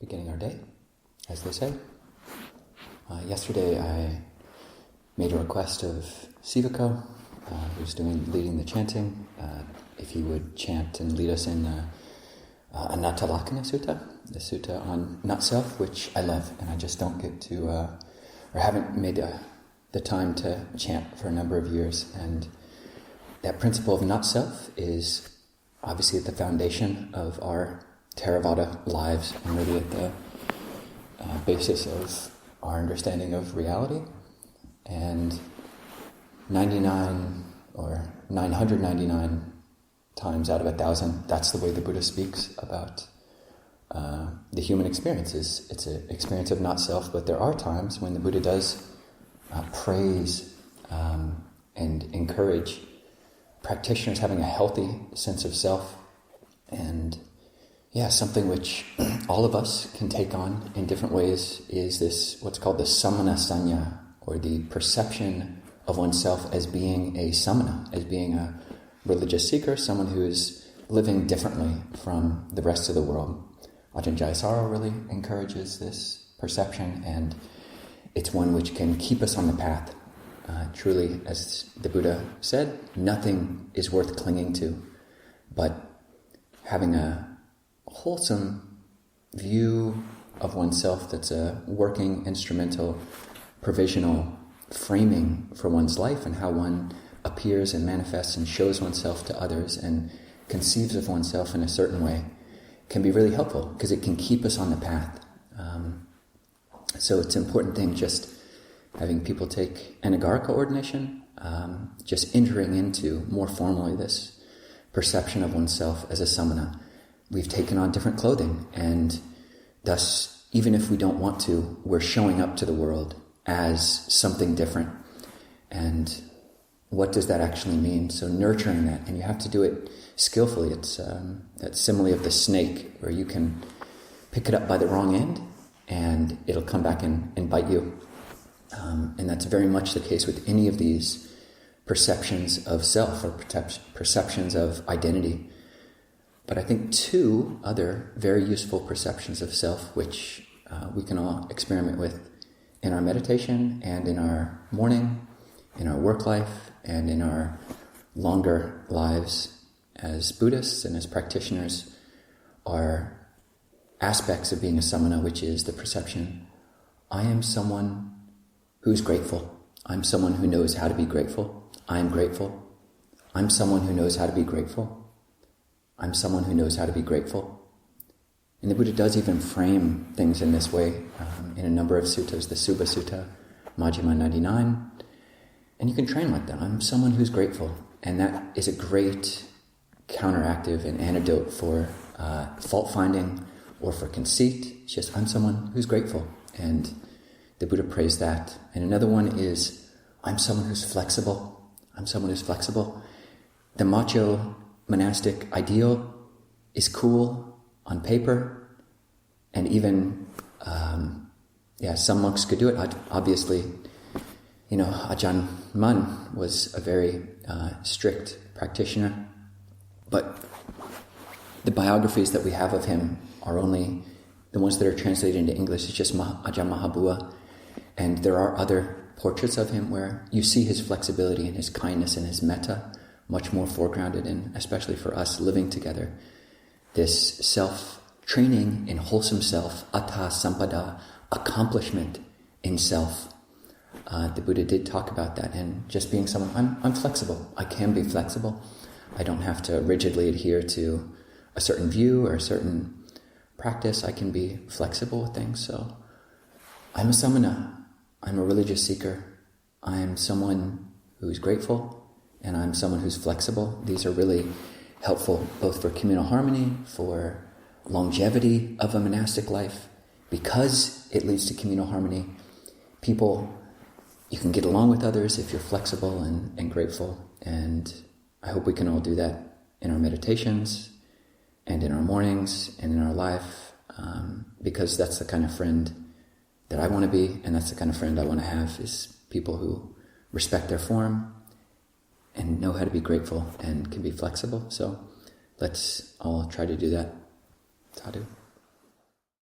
beginning our day, as they say. Yesterday I made a request of Sivako, who's leading the chanting, if he would chant and lead us in Anatalakkhana Sutta, the sutta on not self, which I love, and I just don't get to, or haven't made the time to chant for a number of years. And that principle of not self is obviously at the foundation of our Theravada lives, and really at the basis of our understanding of reality. And 99 or 999 times out of 1,000, that's the way the Buddha speaks about the human experience. It's an experience of not self, but there are times when the Buddha does praise and encourage practitioners having a healthy sense of self, and something which all of us can take on in different ways is this, what's called the samana sanya, or the perception of oneself as being a samana, as being a religious seeker, someone who is living differently from the rest of the world. Ajahn Jayasaro really encourages this perception, and it's one which can keep us on the path. Truly, as the Buddha said, nothing is worth clinging to, but having a wholesome view of oneself that's a working, instrumental, provisional framing for one's life and how one appears and manifests and shows oneself to others and conceives of oneself in a certain way can be really helpful, because it can keep us on the path. So it's an important thing, just having people take anagarika ordination, just entering into more formally this perception of oneself as a samana. We've taken on different clothing, and thus, even if we don't want to, we're showing up to the world as something different. And what does that actually mean? So nurturing that, and you have to do it skillfully. It's that simile of the snake, where you can pick it up by the wrong end, and it'll come back and bite you. And that's very much the case with any of these perceptions of self, or perceptions of identity. But I think two other very useful perceptions of self, which we can all experiment with in our meditation and in our morning, in our work life, and in our longer lives as Buddhists and as practitioners, are aspects of being a samana, which is the perception, I am someone who's grateful. I'm someone who knows how to be grateful. I'm grateful. I'm someone who knows how to be grateful. I'm someone who knows how to be grateful. And the Buddha does even frame things in this way in a number of suttas, the Subha Sutta, Majjhima 99. And you can train like that. I'm someone who's grateful. And that is a great counteractive and antidote for fault-finding or for conceit. It's just, I'm someone who's grateful. And the Buddha praised that. And another one is, I'm someone who's flexible. I'm someone who's flexible. The macho monastic ideal is cool on paper, and even some monks could do it. Obviously, Ajahn Mun was a very strict practitioner, but the biographies that we have of him are only the ones that are translated into English. It's just Ajahn Mahabua, and there are other portraits of him where you see his flexibility and his kindness and his metta much more foregrounded, and especially for us living together, this self-training in wholesome self, atta sampada, accomplishment in self. The Buddha did talk about that, and just being someone, I'm flexible. I can be flexible. I don't have to rigidly adhere to a certain view or a certain practice. I can be flexible with things. So I'm a samana. I'm a religious seeker. I'm someone who's grateful, and I'm someone who's flexible. These are really helpful both for communal harmony, for longevity of a monastic life, because it leads to communal harmony. You can get along with others if you're flexible and grateful, and I hope we can all do that in our meditations and in our mornings and in our life, because that's the kind of friend that I want to be, and that's the kind of friend I want to have, is people who respect their form and know how to be grateful and can be flexible. So let's all try to do that. Sadhu.